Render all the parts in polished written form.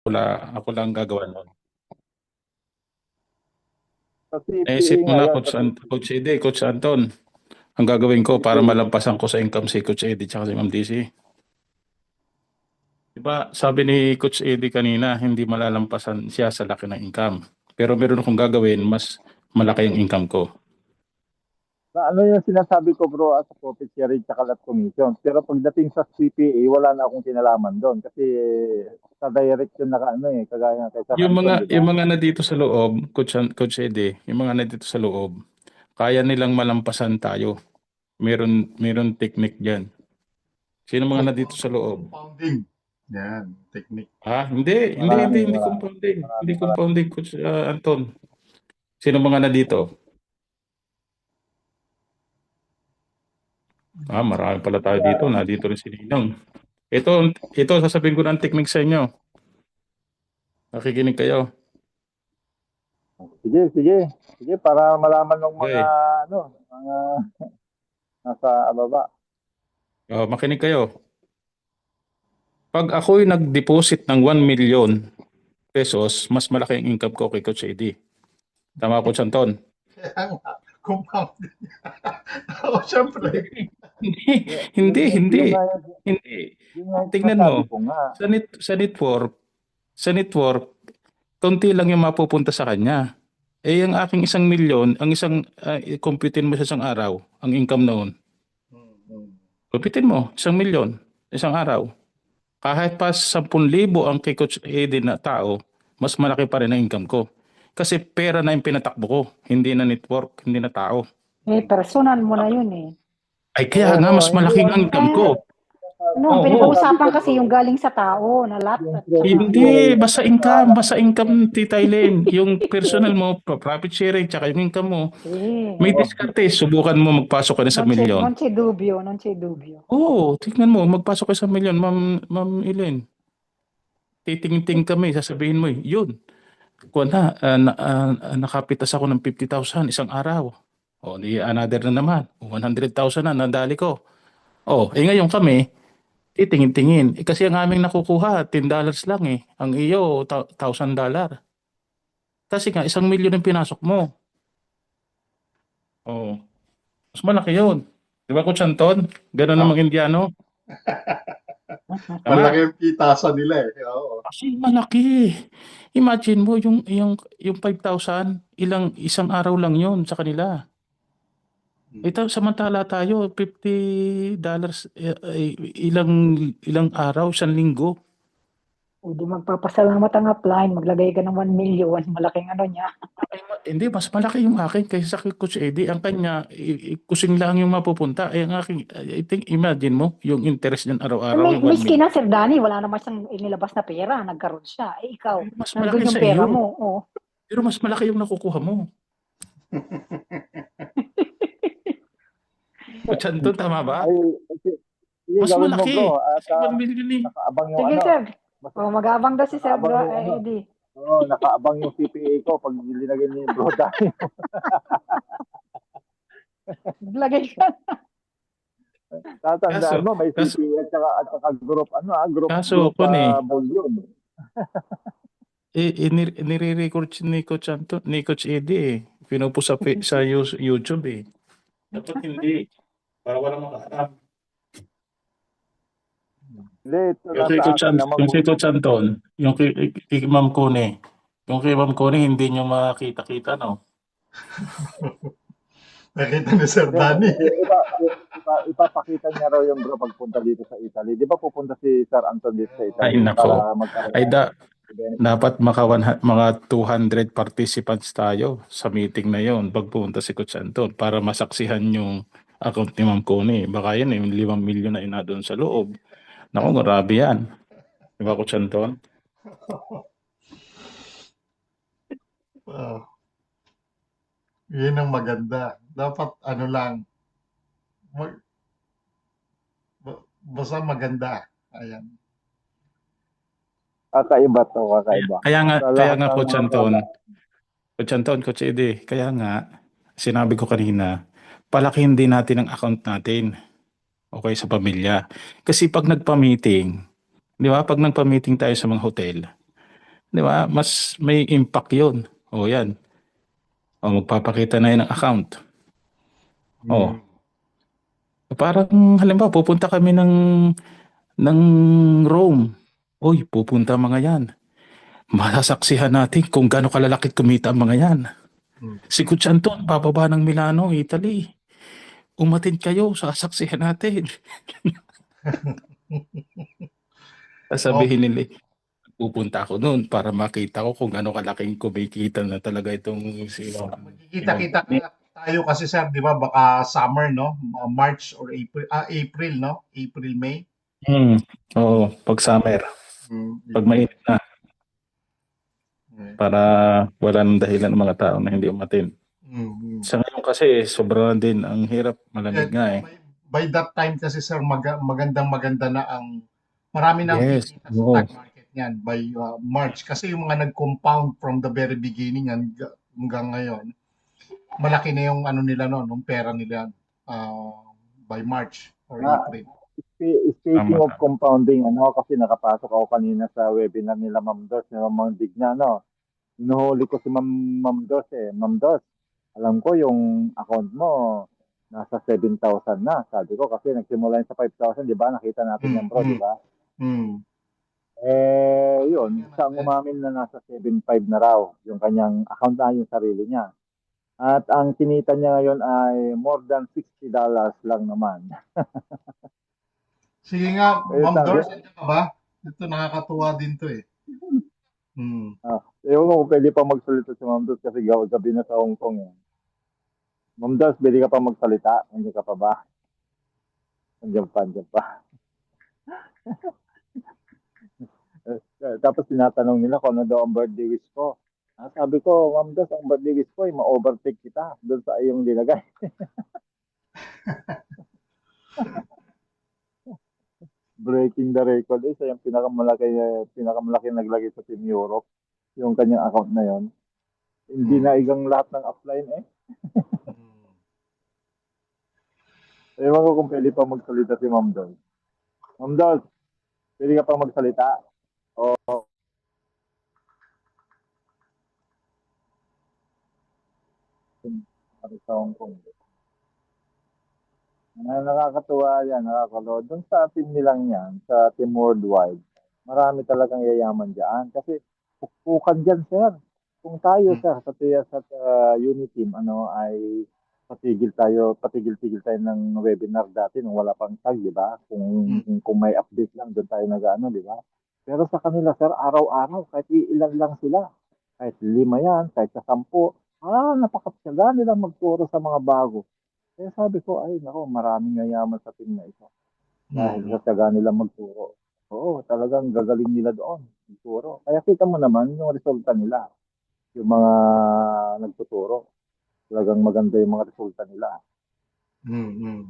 Ako lang gagawa nun. Sa CPA Naisip mo na, ngayon, sa CPA. Coach Anton, ang gagawin ko para malampasan ko sa income si Coach Eddie tsaka si Ma'am DC. Diba, sabi ni Coach Eddie kanina, hindi malalampasan siya sa laki ng income. Pero meron akong gagawin, mas malaki ang income ko. Na ano yung sinasabi ko bro as a profit sharing tsaka lot commission. Pero pagdating sa CPA, wala na akong kinalaman doon kasi sa direction na ano eh, kagaya kay Sir Anton, di Yung ba? mga na dito sa loob, Coach Eddie, yung mga na dito sa loob, kaya nilang malampasan tayo. Meron technique diyan. Sino mga na dito sa loob? Compounding. Yan, technique. Hindi compounding. Hindi Maraming. compounding, Coach Anton. Sino mga na dito? Marami pala tayo dito. Nandito rin si Ninong. Ito, sasabihin ko ng technique sa inyo. Nakikinig kayo. Sige, sige. Sige, para malaman ng mga, Okay. ano, mga nasa baba. Makinig kayo. Pag ako'y nag-deposit ng 1 million pesos, mas malaki ang income ko kay Coach Eddie. Tama, Coach Anton? Kaya nga, compounding. Oo, syempre. Hindi, Yung, hindi, yung, hindi. yung, nga Hindi. yung nga yung Tingnan sinasabi mo. ko nga. Sa network, konti lang yung mapupunta sa kanya. Ang aking 1 million, computein mo sa isang araw, ang income noon. Computein mo, 1 million, isang araw. Kahit pa 10,000 ang kay Coach Eddie na tao, mas malaki pa rin ang income ko. Kasi pera na yung pinatakbo ko, hindi na network, hindi na tao. Personal mo na yun eh. Ay kaya nga, Oo, mas hindi malaking ang income ko. Oo. Pinag-uusapan kasi yung galing sa tao na lot at saka Hindi, basta income, Tita Eileen. Yung personal mo, profit sharing, tsaka yung income mo. May diskarte, subukan mo magpasok ka na sa milyon. non c'è dubbio, non c'è dubbio. Oo, tingnan mo, magpasok ka sa milyon, Ma'am Eileen. Titingin kami, sasabihin mo, yun. Kuha na, nakapitas ako ng 50,000 isang araw. O, di another na naman. 100,000 na, nadali ko. Ngayon kami, titingin-tingin. Kasi ang aming nakukuha, $10 lang eh. Ang iyo, $1,000. Kasi nga, 1 million ang pinasok mo. Oh, mas malaki yun. Di ba, Coach Anton? Ganun Ah, namang Indiano. malaki Tama? ang kita nila eh. Oo. Kasi malaki. Imagine mo, yung 5,000, isang araw lang yun sa kanila. Ito, samantala tayo, $50, ilang araw, 1 linggo. O di magpapasalamat ang upline, maglagay ka ng 1 million, malaking ano niya. Hindi, mas malaki yung akin kaysa kay Coach Eddie. Ang kanya, kusing lang yung mapupunta. Ang akin, I think, imagine mo, yung interest niyan araw-araw, yung 1 Miski million. na Sir Danny, wala naman siyang inilabas na pera, nagkaroon siya. Ikaw, Mas malaki nandun yung sa pera iyo. mo. Oh. Pero mas malaki yung nakukuha mo. Coach Anton, tama ba? Ay, sige, Mas gawin mo malaki. bro. At Kasi 1 million eh. nakaabang yung Sige ano. Sir, Mas, mag-aabang daw si Sir nakaabang yung ano. Eddie. Oo, nakaabang yung CPA ko pag linagay ni bro Dani. Maglagay ka. Tatandaan Kaso, mo, may kaso, CPA at saka group, kaso group ko eh, bullion. nire-record ni Coach Anton, ni Coach Eddie eh. Pinupo sa YouTube eh. Dapat hindi. Para walang makaalam. Hindi, ito nasa akin naman. Yung kay Coach Anton, yung kay Ma'am Cone, yung kay Ma'am Cone, hindi nyo makita-kita, no? Nakita ni Sir Hindi, Danny. ipapakita niya raw yung bro pagpunta dito sa Italy. Di ba pupunta si Sir Anton dito sa Ay, Italy nako. para magkaroon Ay, ng event? dapat mga 200 participants tayo sa meeting na yon pag pumunta si Coach Anton para masaksihan yung account ni Ma'am Connie. Baka yan yung 5 million na ina doon sa loob. Naku, grabe yan. Di ba, Coach Anton? Wow. Yun ang maganda. Dapat ano lang, mag, basta maganda. Ayan. Kakaiba to, kakaiba. Sa Kaya lahat nga, ng Coach Anton, Coach Eddie, kaya nga, sinabi ko kanina, palakihin din natin ang account natin, okay, sa pamilya. Kasi pag nagpa-meeting, di ba, pag nagpa-meeting tayo sa mga hotel, Di ba? Mas may impact yun. O yan. O magpapakita na yun ng account. O, Mm. parang halimbawa pupunta kami ng Rome. Uy, pupunta mga yan. Masasaksihan natin kung gaano kalalaki kumita ang mga yan. Mm. Si Coach Anton, bababa ng Milano, Italy. Umatin kayo, sasaksihan natin. Oh, Sasabihin nila, pupunta ako noon para makita ko kung gaano kalaking kumikita na talaga itong si Ma'am magkikita-kita Tony. tayo kasi sir, di ba? Baka summer, no? March or April, April, no? April, May. Oo, pag summer, pag April. mainit na, Mm. para wala nang dahilan ng mga tao na hindi umatin. Mm. Sa ngayon kasi, sobrang din, ang hirap, malamig Yeah, nga eh. by that time kasi sir, maganda na ang marami nang Yes, kikita sa oo. stock market niyan by March. Kasi yung mga nag-compound from the very beginning hanggang ngayon, malaki na yung ano nila noon, yung pera nila by March or Na, April. speaking Tama, of tama. compounding, kasi nakapasok ako kanina sa webinar nila Ma'am Dos, ni Ma'am Digna, no? Inuhuli ko si Ma'am Dos eh. Ma'am Dos, alam ko yung account mo nasa 7,000 na. Sabi ko kasi nagsimula yun sa 5,000, di ba? Nakita natin yan bro, di Mm, ba? mm. Yun, Tingnan isang natin. umamin na nasa 7,500 na raw yung kanyang account na yung sarili niya. At ang kinita niya ngayon ay more than $60 lang naman. Sige nga, Ma'am Sabi, Doris, nandiyan ka ba? Ito nakakatuwa din to eh. Mm. ewan ko kung pwede pa magsalita si Ma'am Dos kasi gabi na sa Hong Kong. Eh. Ma'am Dos, pwede ka pa magsalita? Nandiyan ka pa ba? Nandiyan pa. Tapos tinatanong nila kung ano daw ang birthday wish ko. Sabi ko, Ma'am Dos, ang birthday wish ko ay ma-overtake kita doon sa iyong nilagay. Breaking the record. Isa yung pinakamalaki naglagay sa Team Europe. Yung kanyang account na yon. Hindi Mm. na igang lahat ng upline eh. Mm. Ewan ko kung pwede pa magsalita si Ma'am Dos. Ma'am Dos, pwede ka pa magsalita? O sa Hong Kong. Nakakatuwa yan, nakakalood. Doon sa team nilang yan, sa team worldwide, marami talagang yayaman dyan. Kasi pukpukan dyan, sir. Kung tayo, Mm. sir, sa Uniteam, ay patigil-tigil tayo ng webinar dati nung wala pang tag, di ba? Mm. Kung may update lang, doon tayo nag-ano, di ba? Pero sa kanila, sir, araw-araw, kahit ilan lang sila. Kahit 5 yan, kahit sa 10, napakasyaga nila magturo sa mga bago. Kaya sabi ko, ay nako, maraming yayaman sa team na ito. Dahil Mm. sa tiyaga nilang magturo. Oo, talagang gagaling nila doon, magturo. Kaya kita mo naman yung resulta nila, yung mga nagtuturo. Talagang maganda yung mga resulta nila. Mm. Mm.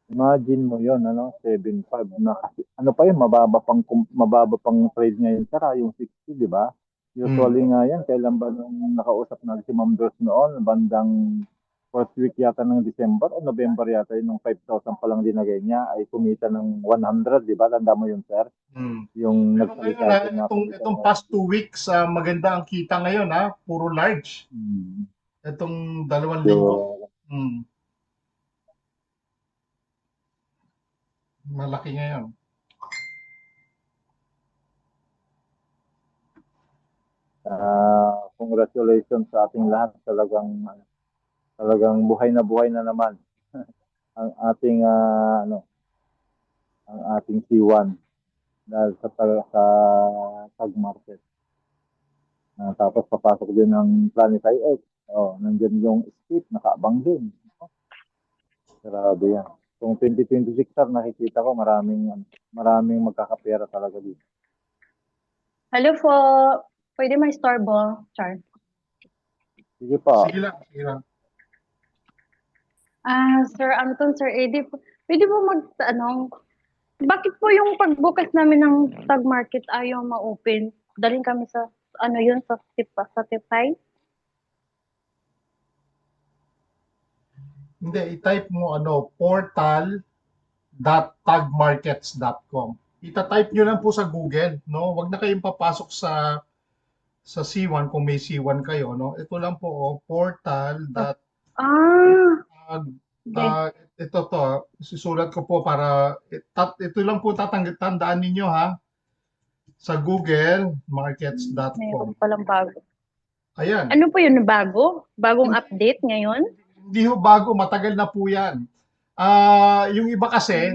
Imagine mo yon 7.5 na kasi, ano pa yun, mababa pang trade ngayon, sara, yung 60, di ba? Mm. Usually nga yan, kailan ba nung nakausap na si Ma'am Dos noon, bandang first week yata ng December o November yata yun, nung 5,000 pa lang dinagay niya, ay kumita ng 100, di ba? Tanda mo yun, sir? Mm. Yung Pero ngayon nagsalita siya na kumita itong ng past 2 weeks, maganda ang kita ngayon puro large. hmm, Itong 2 linggo, yung, mm, malaki ngayon. congratulations sa ating lahat. Talagang buhay na naman ang ating ang ating C1 dahil sa tag market. Tapos papasok din ng Planetary X. Nandiyan yung skip, nakaabang din. Grabe yan. Kung 2026 sir, nakikita ko maraming magkakapera talaga dito. Hello po. Pwede may istorbo, Char? Sige pa. Sige lang, sige lang. Sir Anton, Sir Eddie, pwede po bakit po yung pagbukas namin ng stock market ayaw ma-open? Dalhin kami sa, sa TIP5? Hindi, i-type mo portal.tagmarkets.com. ita-type nyo lang po sa Google, no? Wag na kayong papasok sa C1 kung may C1 kayo, no? Ito lang po, portal. Ah, okay. Ito to, susulat ko po para ito lang po tandaan ninyo ha. Sa Google, markets.com. Mayroon palang bago. Ayan. Ano po yun, bago? Bagong update ngayon? Hindi ho bago, matagal na po yan. Yung iba kasi,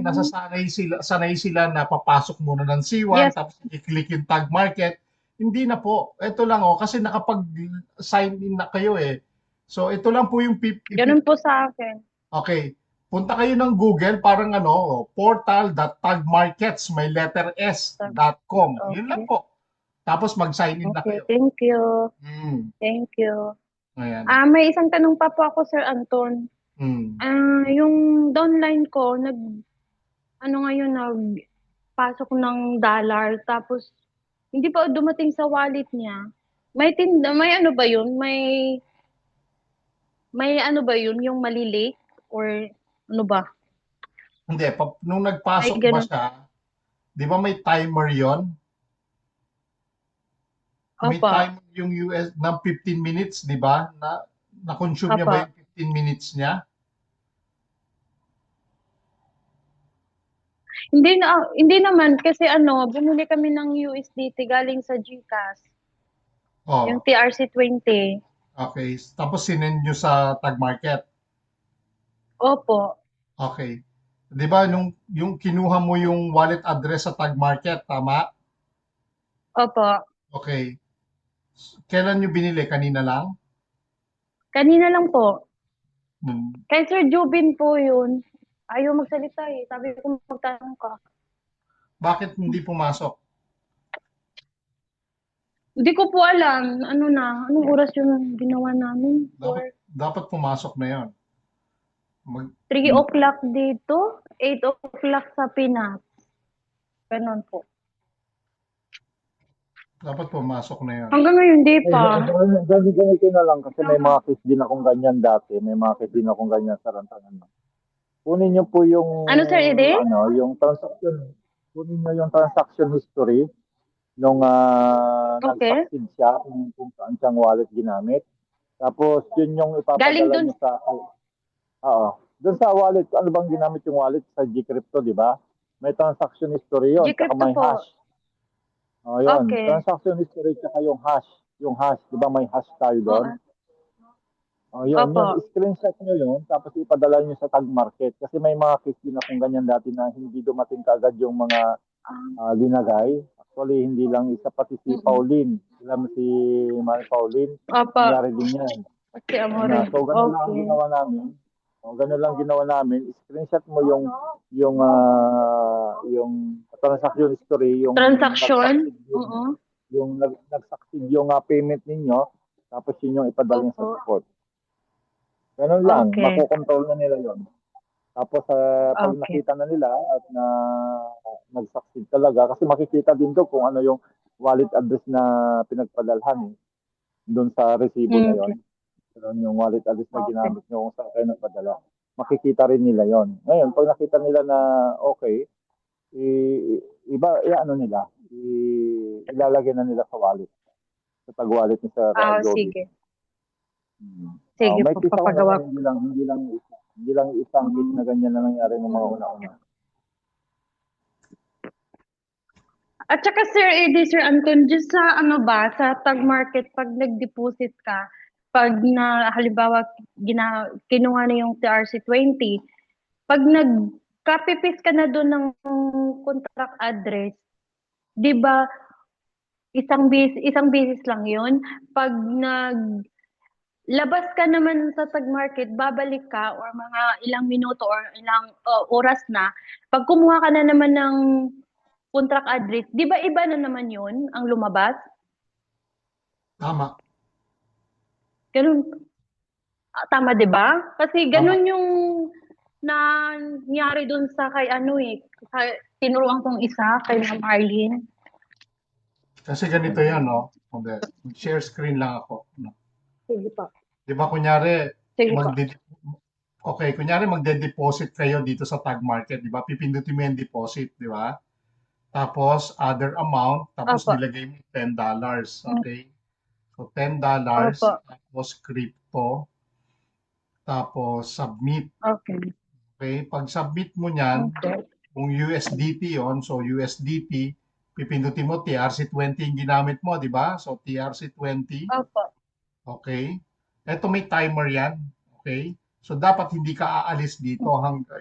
sanay sila na papasok muna ng C1, Yes. tapos i-click yung tag market. Hindi na po. Ito lang kasi nakapag-sign in na kayo eh. So ito lang po yung Ganun po sa akin. Okay. Punta kayo ng Google, parang portal.tagmarkets, may letter S.com. Yun lang Okay. po. Tapos mag-sign in na Okay, kayo. thank you. Hmm. Thank you. Ayan. May isang tanong pa po ako, Sir Anton. Hmm. Yung downline ko, nagpasok ng dollar, tapos hindi pa dumating sa wallet niya. May ano ba yun? May ano ba yun? Yung malilate? Or ano ba? Hindi, nung May nagpasok ba ganun. siya, di ba may timer yon? May Opo. timer yung US ng 15 minutes, di ba? Na-consume niya ba Opo. yung 15 minutes niya? Hindi naman kasi bumili kami ng USDT galing sa GCash, yung Oh, TRC20. okay. Tapos sinend nyo sa tag market. Opo. Okay. 'Di ba yung kinuha mo yung wallet address sa Tag Market, tama? Opo. Okay. Kailan nyo binili? Kanina lang? Kanina lang po. Hmm. Kay Sir Jubin po yun. Ayaw magsalita eh. Sabi ko magtanong ka. Bakit hindi pumasok? Hindi ko po alam. Anong oras yung ginawa namin? Dapat pumasok na yon. 3 o'clock dito, 8 o'clock sa Pinas. Ganon po. Dapat pumasok na yon. Hanggang ngayon, hindi pa. Ganito na lang kasi may mga case din akong ganyan dati. May mga case din akong ganyan sa rantangan. Kunin niyo po yung Ano, Sir Ede? yung transaction. Kunin niyo yung transaction history nung Okay. nag-succeed siya kung saan siyang wallet ginamit. Tapos yun yung Galing ipapadala dun. niyo sa doon sa wallet, ano bang ginamit yung wallet sa Gcrypto, di ba? May transaction history yun, tsaka Gcrypto may po. hash. Yun. Okay. Transaction history tsaka yung hash. Yung hash, di ba may hash tayo doon? Yun, Opo. yun. Screenshot nyo yun, tapos ipadala nyo sa tag market. Kasi may mga case din akong ganyan dati na hindi dumating kaagad yung mga linagay. Actually, hindi lang isa, pati si Pauline. Alam mo si Mari Pauline? Opo. Nangyari din yan. Okay, amore. So, ganun lang ang Okay. ginawa namin. Ganun lang ginawa namin. Screenshot mo yung transaction history, yung Transaction? nag-succeed Oo. yung nag-succeed yung payment ninyo, tapos yun yung ipadala niyo sa Opo. support. Ganun lang, Okay. makokontrol na nila yon. Tapos pag Okay. nakita na nila at nag-succeed talaga, kasi makikita din doon kung ano yung wallet address na pinagpadalhan doon sa resibo na yon. Yung wallet address na ginamit nyo kung saan kayo nagpadala. Makikita rin nila yon. Ngayon, pag nakita nila na okay, ilalagay na nila sa wallet. Sa tag-wallet ni Sir Joby. Sige. Sige may po, case ako papagawa ganyan, hindi lang isang case na ganyan na nangyari ng mga una-una. At saka Sir Eddie, Sir Anton, just sa sa tag market, pag nag-deposit ka, pag halimbawa kinuha na yung TRC20, pag nag-copy paste ka na doon ng contract address, di ba isang beses lang yun? Pag labas ka naman sa tag market, babalik ka or mga ilang minuto or ilang oras na, pag kumuha ka na naman ng contract address, di ba iba na naman yun ang lumabas? Tama. Ganun. Tama, di ba? Kasi ganun yung nangyari dun sa kay tinuruan kong isa, kay Ma'am Arlene. Kasi ganito yan, no? Share screen lang ako. No? Sige pa. Di ba, kunyari, Sige pa. kunyari magde-deposit kayo dito sa Tag Market, di ba? Pipindutin mo yung deposit, di ba? tapos other amount, tapos Opo. nilagay mo $10. Mm. Okay? So $10, Opo. tapos crypto, tapos submit. Okay. Okay? Pag submit mo niyan, Okay. kung USDT yon, so USDT, pipindutin mo TRC20 yung ginamit mo, di ba? So TRC20, Opo. okay? Ito may timer yan, okay? So dapat hindi ka aalis dito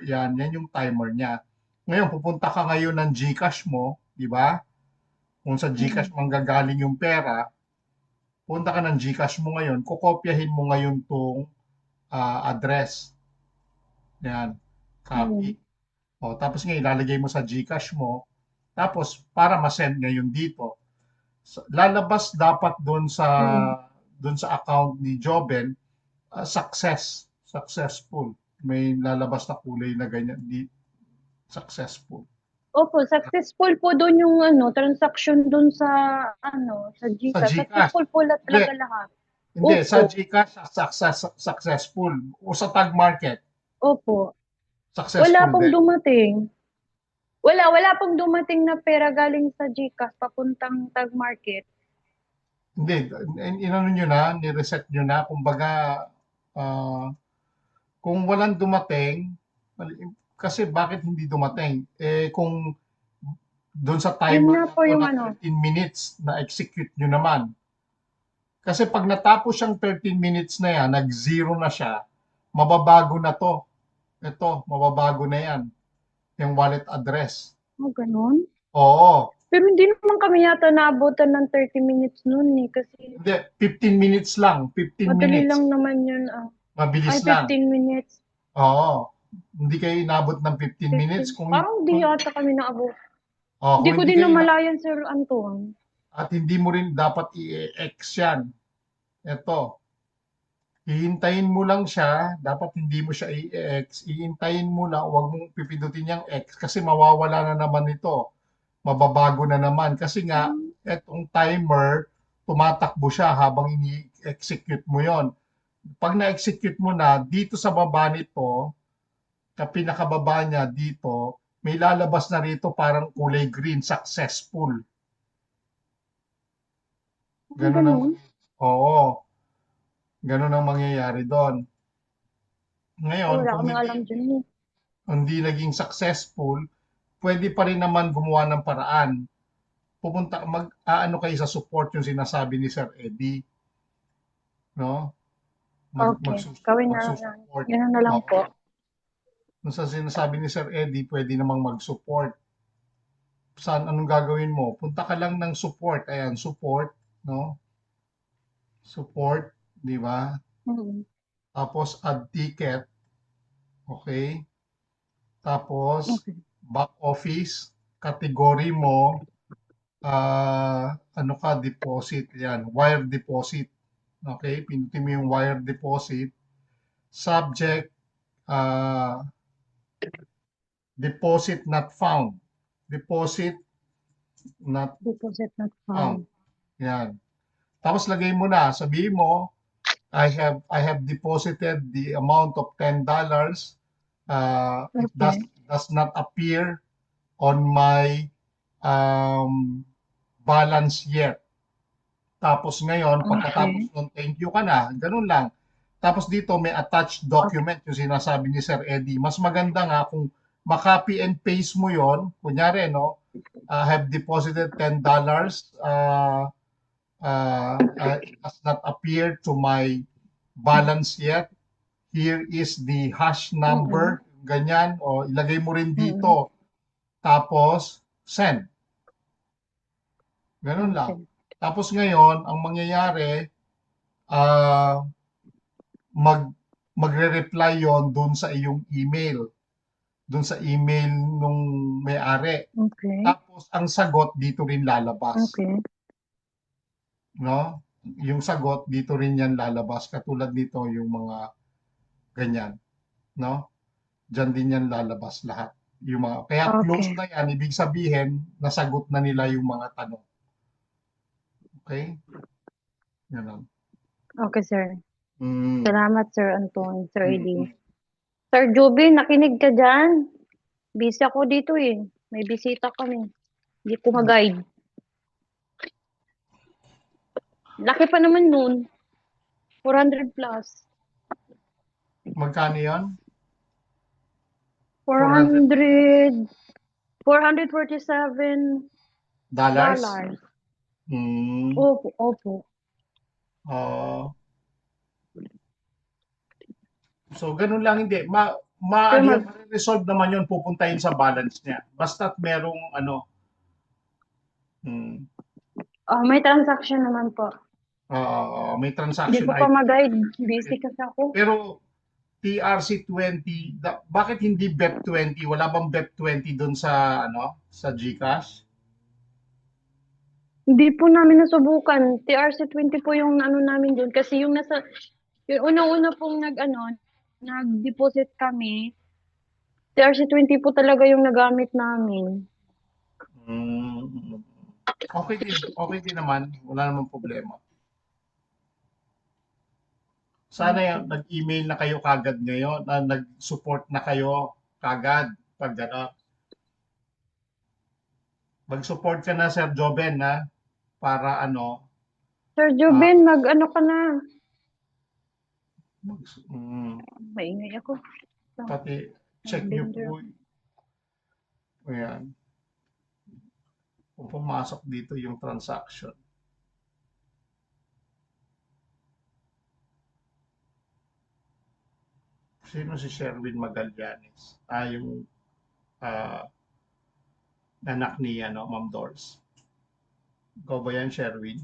yan yung timer niya. Ngayon pupunta ka ngayon ng GCash mo, di ba? Kung sa GCash manggagaling yung pera, punta ka ng GCash mo ngayon, kokopyahin mo ngayon tong address. Yan, copy. O, tapos ngayon ilalagay mo sa GCash mo, tapos para ma-send ngayon dito. Lalabas dapat doon sa account ni Joben, successful. May lalabas na kulay na ganyan, successful. Opo, successful po doon yung transaction doon sa sa Sa GCash. GCash. Successful po talaga Hindi. lahat. Hindi, sa Opo. GCash, successful. O sa Tag Market, Opo. successful Wala pong din. dumating. Wala pong dumating na pera galing sa GCash papuntang Tag Market. Hindi, inano nyo na, nireset nyo na, kumbaga, kung walang dumating, kasi bakit hindi dumating? Eh, kung doon sa Yun timer nga na po to yung na 13 minutes na execute nyo naman. Kasi pag natapos yung 13 minutes na yan, nag-zero na siya, mababago na to. Ito, mababago na yan. Yung wallet address. ganun. Oo. Pero hindi naman kami yata naabutan ng 30 minutes noon kasi Hindi, 15 minutes lang. 15 madali minutes. lang naman yun. Mabilis Ay, lang. 15 minutes. Oo. Hindi kayo inabot ng 15 minutes. Parang hindi yata kami naabot. Kung Hindi ko hindi din kayo namalayan, Sir Anton. at hindi mo rin dapat i-X yan. Ito. Hihintayin mo lang siya. Dapat hindi mo siya i-X. Hihintayin mo lang. Huwag mong pipindutin yung X kasi mawawala na naman ito. Mababago na naman. Kasi nga, etong timer, tumatakbo siya habang ini-execute mo yon. Pag na-execute mo na, dito sa baba nito, sa pinakababa niya dito, may lalabas na rito parang kulay green, successful. Ganun ang, oo, ganun ang mangyayari doon. Ngayon, Wala kung kami alam dyan. hindi naging successful, pwede pa rin naman gumawa ng paraan. Aano kayo sa support yung sinasabi ni Sir Eddie. No? Okay, gawin na lang. Magsusupport. Ganun na lang po. Kung sa sinasabi ni Sir Eddie, pwede namang mag-support. Anong gagawin mo? Punta ka lang ng support. Ayan, support, no? Support, di ba? Tapos add ticket. Okay? Tapos back office, category mo, ano ka, deposit. Yan, wire deposit. Okay? Pinutin mo yung wire deposit. Subject, deposit not found. Deposit not found. Yan. Tapos lagay mo na, sabihin mo, I have deposited the amount of $10. It does not appear on my balance yet. Tapos ngayon, pagkatapos nun, thank you ka na. Ganun lang. Tapos dito may attached document yung sinasabi ni Sir Eddie. Mas maganda nga kung ma-copy and paste mo yon. Kunyari, no? I have deposited $10. It has not appeared to my balance yet. Here is the hash number. Ganyan. O ilagay mo rin dito. Tapos, send. Ganun lang. Tapos ngayon, ang mangyayari, magre-reply yon doon sa iyong email. Doon sa email nung may-ari. Okay. Tapos, ang sagot dito rin lalabas. Okay. No? Yung sagot dito rin yan lalabas. Katulad nito yung mga ganyan. No? Diyan din yan lalabas lahat. Yung mga, kaya close na yan, ibig sabihin, nasagot na nila yung mga tanong. Okay? Ganun. Okay, sir. Mm. Salamat, Sir Anton, Sir Eddie. Sir Joby, nakinig ka dyan? Busy ako dito eh. May bisita kami. Hindi ko ma-guide. Laki pa naman nun. 400 plus. Magkano yun? 400, 447 Dollars? dollars. Hmm. Opo, opo. Oo. So, ganun lang hindi. Pero Ma-resolve naman yun, pupunta yun sa balance niya. Basta't merong ano, may transaction naman po. may Hindi transaction ko pa ID. mag-guide. Busy kasi ako. Pero TRC20, bakit hindi BEP20? Wala bang BEP20 doon sa ano, sa GCash? Hindi po namin nasubukan. TRC20 po yung ano namin dun. Kasi yung yung unang-una pong nag-deposit kami, TRC20 po talaga yung nagamit namin. Mm. Okay din naman. Wala namang problema. Sana nag-email na kayo kagad ngayon, nag-support na kayo kagad pag gano'n. Mag-support ka na, Sir Joben, ha? Para ano, Sir ah, Joben, mag-ano ka na. Maingay ako. pati check nyo po. Ayan. Kung pumasok dito yung transaction. Sino si Sherwin Magallanes? Yung ah, anak ni ano, Ma'am Doris. Ikaw ba yan, Sherwin?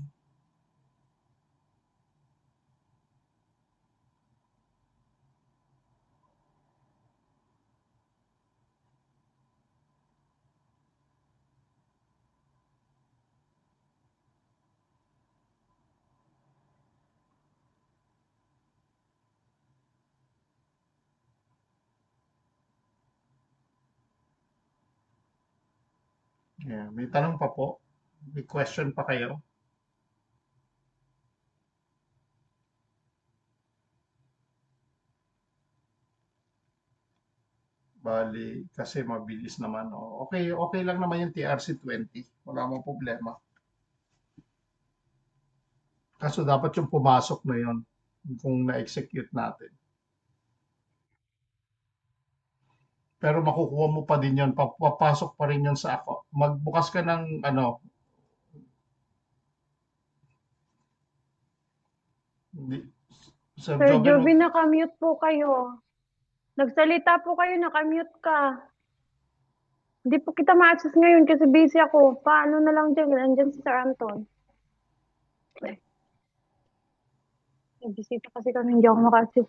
Yeah, may tanong pa po. May question pa kayo? Bali, kasi mabilis naman. Oh. Okay lang naman yung TRC20. Wala mong problema. Kaso dapat yung pumasok na yun kung na-execute natin. Pero makukuha mo pa din yun. Papasok pa rin yun sa ako. Magbukas ka ng ano. Hindi- Sir Sir Joven, Joben, nakamute po kayo. Nagsalita po kayo, nakamute ka. Hindi po kita ma-access ngayon kasi busy ako. Paano na lang dyan? Andyan si Sir Anton. Bisita kasi kami, hindi ako maka-access.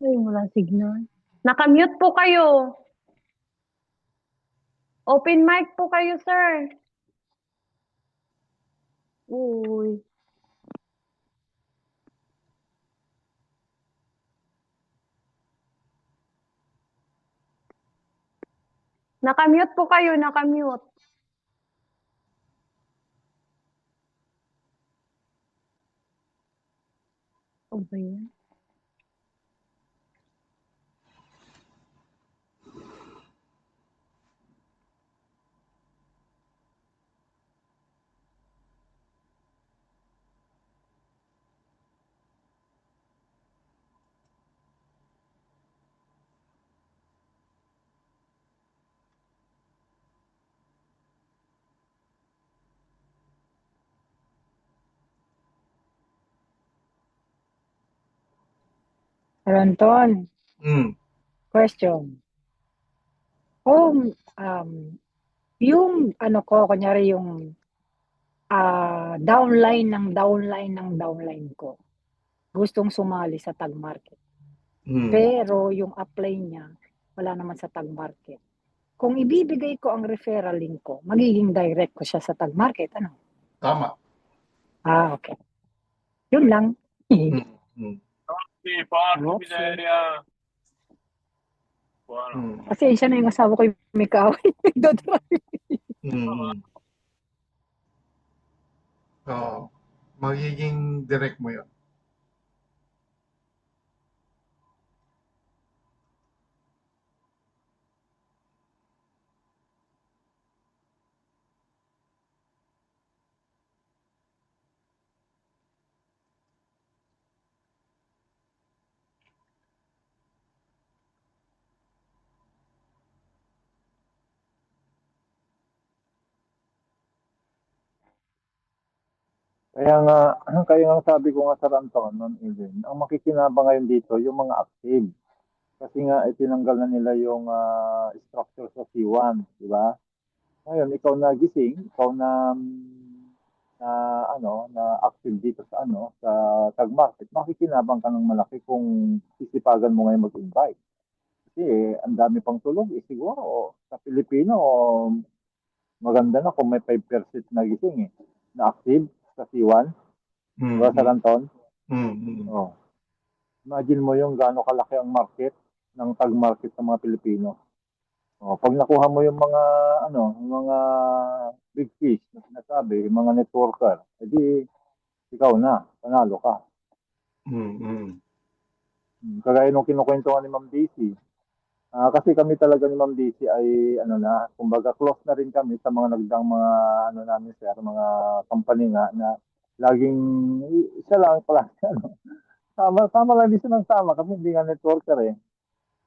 Ay, wala signal. Nakamute po kayo. Open mic po kayo, sir. Uy. Nakamute po kayo, nakamute. O ba yan? Sir Anton, question. Kung yung ano ko, kunyari yung downline ko, gustong sumali sa tag market. Pero yung apply niya, wala naman sa tag market. Kung ibibigay ko ang referral link ko, magiging direct ko siya sa tag market. Ano? tama. Okay. Yun lang. Sì, porco Okay. miseria. Buono. Pasensya na yung asawa ko yung may kaaway. Nagdodrive. Oo. Magiging direct mo yun. Kaya nga sabi ko nga sa Ranton, noon, Eden, ang makikinabang ngayon dito, yung mga active. Kasi nga, tinanggal na nila yung structure sa C1, di ba? Ngayon, ikaw na gising, ikaw na na active dito sa sa tag market, makikinabang ka ng malaki kung sisipagan mo ngayon mag-invite. Kasi ang dami pang tulog, siguro sa Pilipino, maganda na kung may 5% na gising na active sa C1, di ba sa Mm, Ranton? mm, mm. Oh. Imagine mo yung gaano kalaki ang market ng tag market sa mga Pilipino. Oh, pag nakuha mo yung mga yung mga big fish na sinasabi, yung mga networker, edi ikaw na, panalo ka. Mm, mm. Kagaya nung kinukwentuhan ni Ma'am Daisy. Kasi kami talaga ni Ma'am Daisy ay kumbaga close na rin kami sa mga nagdang mga namin sir, mga company nga na laging isa lang pala sama lang din siya ng sama kasi hindi nga networker eh.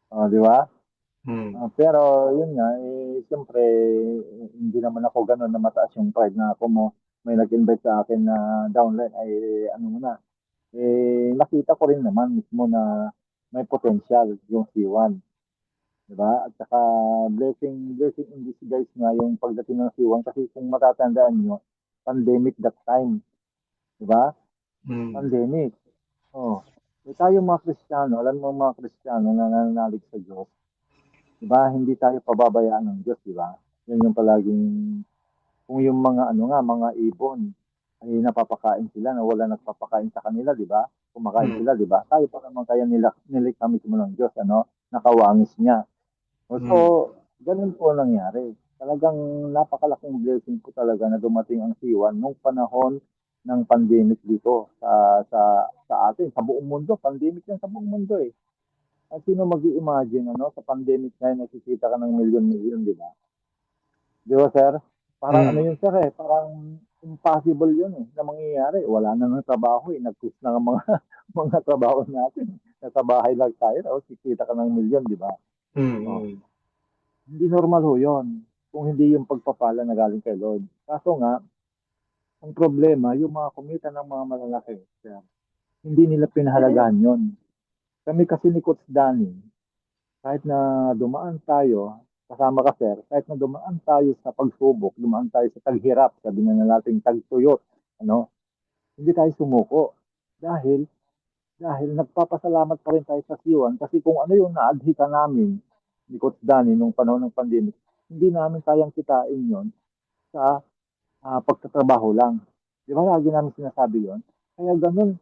Di ba? Mm. Pero yun nga, siyempre, hindi naman ako ganun na mataas yung pride na ako mo, may nag-invite sa akin na downline, ay ano mo na, nakita ko rin naman mismo na may potential yung C1, di ba? At saka blessing in disguise nga yung pagdating ng C1 kasi kung matatandaan nyo, pandemic that time, di ba? Mm. Pandemic. Oh. Tayo mga Kristiyano, alam mo mga Kristiyano na nananalig sa Diyos, di ba? Hindi tayo pababayaan ng Diyos, di ba? Yan yung palaging, kung yung mga mga ibon, ay napapakain sila na wala nagpapakain sa kanila, di ba? Kumakain Mm. sila, di ba? Tayo pa naman kaya nilikha mismo ng Diyos, nakawangis niya. So, Mm. ganun po ang nangyari. Talagang napakalaking blessing po talaga na dumating ang C1 nung panahon ng pandemic dito sa atin, sa buong mundo. Pandemic yan sa buong mundo eh. At sino mag-i-imagine sa pandemic na yun, nakikita ka ng milyon-milyon, di ba? Di ba, sir? Parang ano Mm. yun, sir parang impossible yun na mangyayari. Wala na ng trabaho nag-push na ang mga, mga trabaho natin. Nasa bahay lang tayo, kikita ka ng milyon, di ba? Oh. Mm. Hindi normal ho yun. Kung hindi yung pagpapala na galing kay Lord. Kaso nga, ang problema, yung mga kumita ng mga malalaki, sir, hindi nila pinahalagahan yun. Kami kasi ni Coach Danny, kahit na dumaan tayo, kasama ka sir, kahit na dumaan tayo sa pagsubok, dumaan tayo sa taghirap, sabi na natin tagtuyot, hindi tayo sumuko. Dahil, dahil nagpapasalamat pa rin tayo sa Siwan kasi kung ano yung naadhika namin ni Coach Danny nung panahon ng pandemic, hindi namin kayang kitain yon sa pagtatrabaho lang. Di ba lagi namin sinasabi yon? Kaya ganun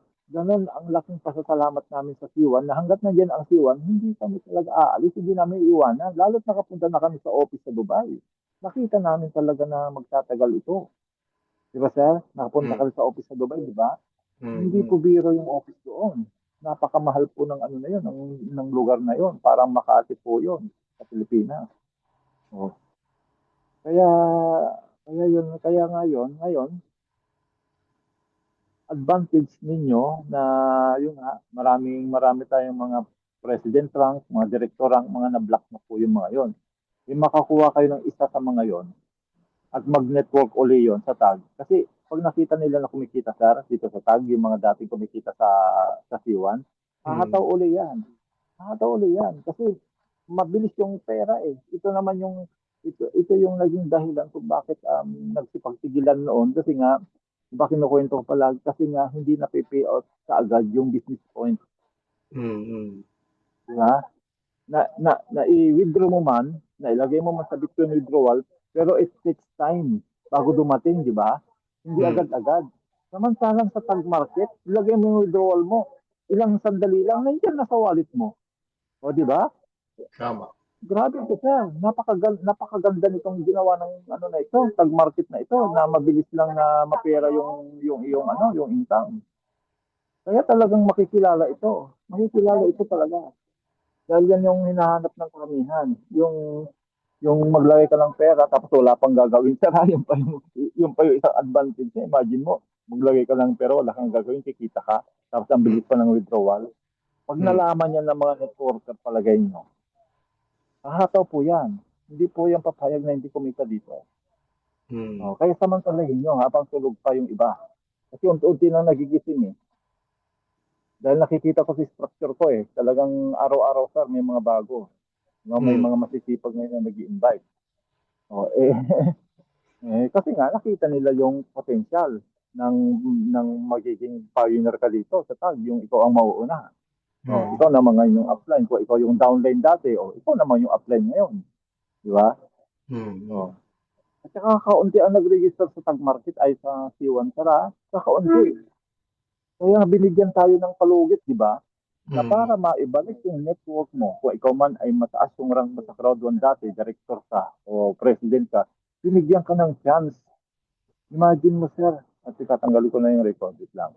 ang laking pasasalamat namin sa Siwan na hanggat nandiyan ang Siwan, hindi kami talaga aalis, hindi namin iiwanan. Lalo't nakapunta na kami sa office sa Dubai. Nakita namin talaga na magtatagal ito. Di ba sir? Nakapunta Mm. kami sa office sa Dubai, di ba? Hindi Mm. po biro yung office doon. Napakamahal po ng ano na yun, ng lugar na yun. Parang Makati po yun sa Pilipinas. Oh. Kaya, kaya ngayon, advantage ninyo na yun nga, marami tayong mga president rank, mga director rank, mga na-block na po yung mga yon. Yung makakuha kayo ng isa sa mga yon at mag-network uli yon sa tag. Kasi pag nakita nila na kumikita sir, dito sa tag, yung mga dating kumikita sa C1, hahataw Mm. uli yan. Hahataw uli yan. Kasi mabilis yung pera eh. Ito yung naging dahilan kung bakit nagsipagtigilan noon kasi nga diba kinukwento ko pala kasi nga hindi na pay out kaagad yung business point. Mm. Diba? Na i-withdraw mo man, na ilagay mo man sa Bitcoin withdrawal, pero it takes time bago dumating, di ba? Hindi Mm. agad-agad. Samantalang sa tag market, ilagay mo yung withdrawal mo, ilang sandali lang, nandiyan na sa wallet mo. O, di ba? Tama. Grabe ito siya. Napakaganda nitong ginawa ng na ito, tag market na ito, na mabilis lang na mapera yung income. Kaya talagang makikilala ito. Makikilala ito talaga. Dahil yan yung hinahanap ng karamihan. Yung maglagay ka ng pera tapos wala pang gagawin. Saka yung pa yung isang advantage niya. Imagine mo, maglagay ka ng pera, wala kang gagawin, kikita ka. Tapos ang Mm. bilis pa ng withdrawal. Pag Mm. nalaman niya ng mga networker palagay nyo, hahataw po yan. Hindi po yan papayag na hindi kumita dito. Mm. Kaya samantalahin nyo habang tulog pa yung iba. Kasi unti-unti nang nagigising eh. Dahil nakikita ko sa structure ko eh, talagang araw-araw sir, may mga bago. May mga masisipag ngayon na nag-i-invite. Oh, kasi nga nakita nila yung potential ng magiging pioneer ka dito sa tag, yung ikaw ang mauuna. Ikaw naman ngayon yung upline ko, ikaw yung downline dati, ikaw naman yung upline ngayon. Di ba? Oh. At saka kaunti ang nag-register sa tag market ay sa C1 Sara, kakaunti. Kaya binigyan tayo ng palugit, di ba? Na para maibalik yung network mo, kung ikaw man ay mataas yung rank mo sa crowd 1 dati, director ka o president ka, binigyan ka ng chance. Imagine mo sir, at tatanggalin ko na yung record, wait lang.